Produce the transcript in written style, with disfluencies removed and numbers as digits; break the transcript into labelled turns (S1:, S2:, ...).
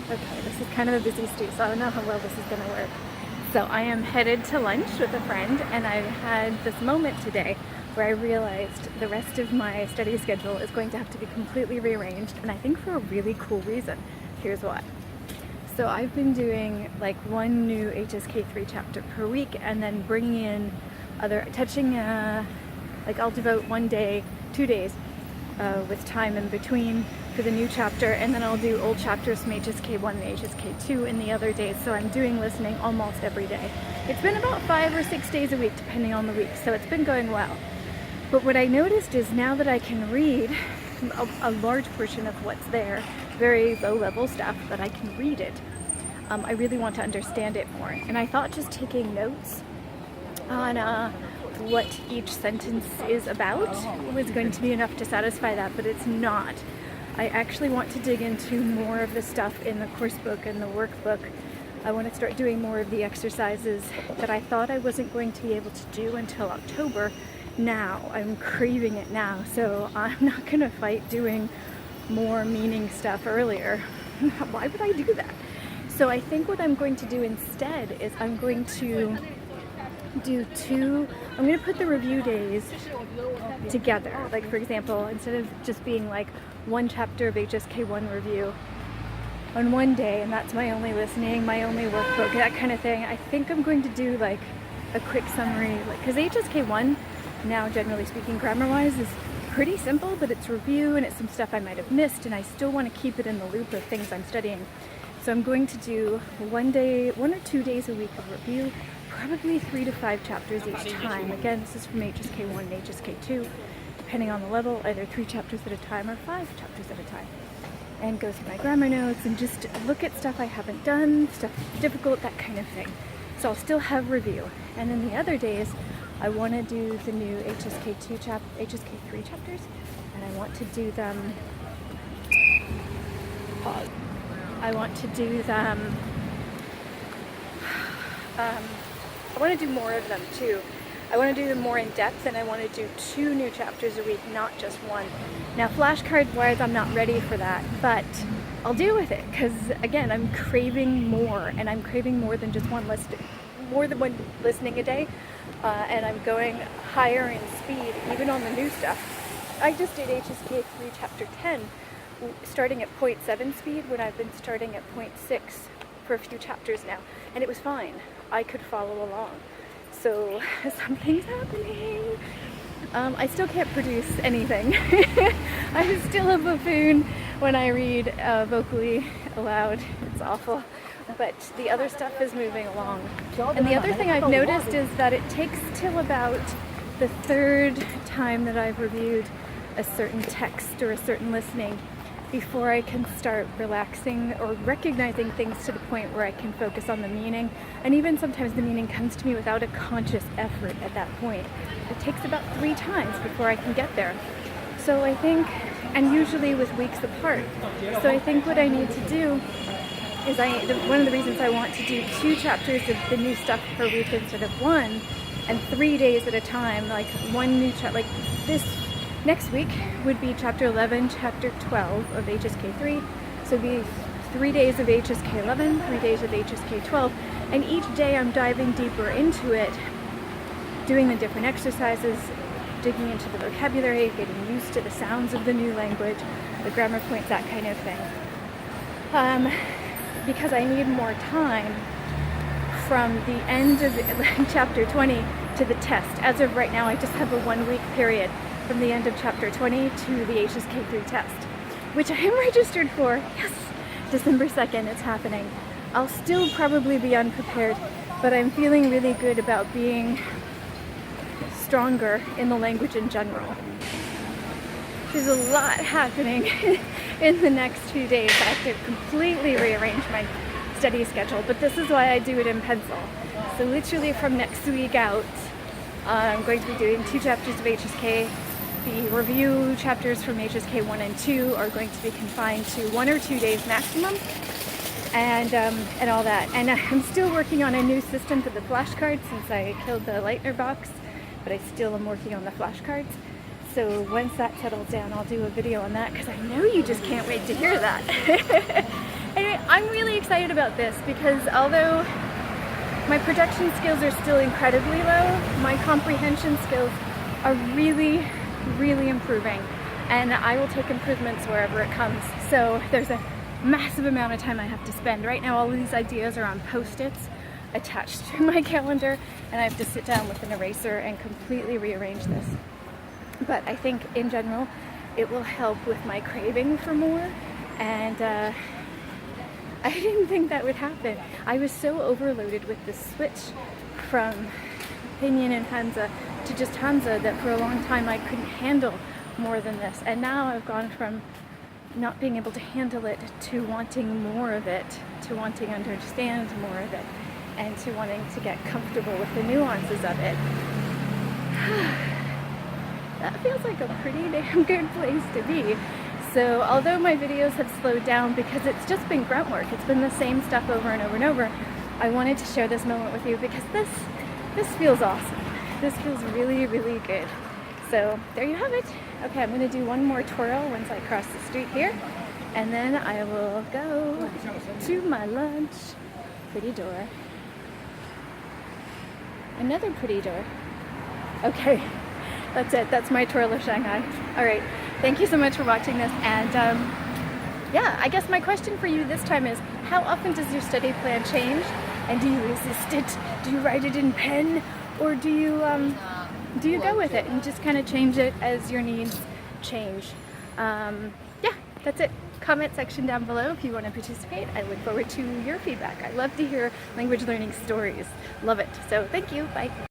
S1: Okay, this is kind of a busy street, so I don't know how well this is going to work. So I am headed to lunch with a friend, and I've had this moment today where I realized the rest of my study schedule is going to have to be completely rearranged, and I think for a really cool reason. Here's why. So I've been doing like one new HSK3 chapter per week, and then bringing in like I'll devote 1 day, 2 days with time in between for the new chapter, and then I'll do old chapters from HSK1 and HSK2 in the other days. So I'm doing listening almost every day. It's been about 5 or 6 days a week depending on the week, so it's been going well. But what I noticed is now that I can read a large portion of what's there, very low level stuff, but I can read it, I really want to understand it more. And I thought just taking notes on what each sentence is about was going to be enough to satisfy that, but it's not. I actually want to dig into more of the stuff in the course book and the workbook. I want to start doing more of the exercises that I thought I wasn't going to be able to do until October. Now I'm craving it now, so I'm not going to fight doing more meaning stuff earlier. Why would I do that? So I think what I'm going to do instead is I'm going to put the review days together. Like, for example, instead of just being like one chapter of HSK1 review on one day, and that's my only listening, my only workbook, that kind of thing, I think I'm going to do like a quick summary, like, because HSK1 now, generally speaking, grammar-wise, is pretty simple, but it's review and it's some stuff I might have missed, and I still want to keep it in the loop of things I'm studying. So I'm going to do 1 or 2 days a week of review, probably 3 to 5 chapters each time. Again, this is from HSK1 and HSK2, depending on the level, either 3 chapters at a time or 5 chapters at a time. And go through my grammar notes and just look at stuff I haven't done, stuff that's difficult, that kind of thing. So I'll still have review. And then the other days, I want to do the new HSK3 chapters, and I want to do them. Pause. I want to do them. I want to do more of them too. I want to do them more in depth, and I want to do 2 new chapters a week, not just 1. Now, flashcard wise, I'm not ready for that, but I'll deal with it because, again, I'm craving more, and I'm craving more than just one listening a day. And I'm going higher in speed, even on the new stuff. I just did HSK3 chapter 10, starting at 0.7 speed when I've been starting at 0.6 for a few chapters now, and it was fine. I could follow along. So something's happening. I still can't produce anything. I'm still a buffoon when I read vocally aloud. It's awful. But the other stuff is moving along. And the other thing I've noticed is that it takes till about the 3rd time that I've reviewed a certain text or a certain listening before I can start relaxing or recognizing things to the point where I can focus on the meaning. And even sometimes the meaning comes to me without a conscious effort at that point. It takes about 3 times before I can get there. So I think, and usually with weeks apart, so I think what I need to do is one of the reasons I want to do 2 chapters of the new stuff per week instead of 1, and 3 days at a time, like one new chapter, like this next week would be chapter 11, chapter 12 of HSK3, so it'd be 3 days of HSK11, 3 days of HSK12, and each day I'm diving deeper into it, doing the different exercises, digging into the vocabulary, getting used to the sounds of the new language, the grammar points, that kind of thing. Because I need more time from the end of chapter 20 to the test. As of right now, I just have a 1-week period from the end of chapter 20 to the HSK3 test, which I am registered for. Yes, December 2nd, it's happening. I'll still probably be unprepared, but I'm feeling really good about being stronger in the language in general. There's a lot happening in the next few days. I have to completely rearrange my study schedule, but this is why I do it in pencil. So literally from next week out, I'm going to be doing 2 chapters of HSK. The review chapters from HSK 1 and 2 are going to be confined to 1 or 2 days maximum, and all that. And I'm still working on a new system for the flashcards since I killed the Lightner box, but I still am working on the flashcards. So once that settles down, I'll do a video on that, because I know you just can't wait to hear that. Anyway, I'm really excited about this because although my projection skills are still incredibly low, my comprehension skills are really, really improving, and I will take improvements wherever it comes. So there's a massive amount of time I have to spend. Right now all of these ideas are on Post-its attached to my calendar, and I have to sit down with an eraser and completely rearrange this. But I think in general it will help with my craving for more, and I didn't think that would happen. I was so overloaded with the switch from Pinyin and Hansa to just Hansa that for a long time I couldn't handle more than this. And now I've gone from not being able to handle it to wanting more of it, to wanting to understand more of it, and to wanting to get comfortable with the nuances of it. That feels like a pretty damn good place to be. So although my videos have slowed down because it's just been grunt work, it's been the same stuff over and over and over, I wanted to share this moment with you because this feels awesome. This feels really, really good. So there you have it. Okay, I'm gonna do one more twirl once I cross the street here, and then I will go to my lunch. Pretty door. Another pretty door. Okay, that's it. That's my twirl of Shanghai. All right, thank you so much for watching this, and yeah, I guess my question for you this time is, how often does your study plan change, and do you resist it? Do you write it in pen, or do you go with it and just kind of change it as your needs change? Yeah, that's it. Comment section down below if you want to participate. I look forward to your feedback. I love to hear language learning stories. Love it. So thank you. Bye.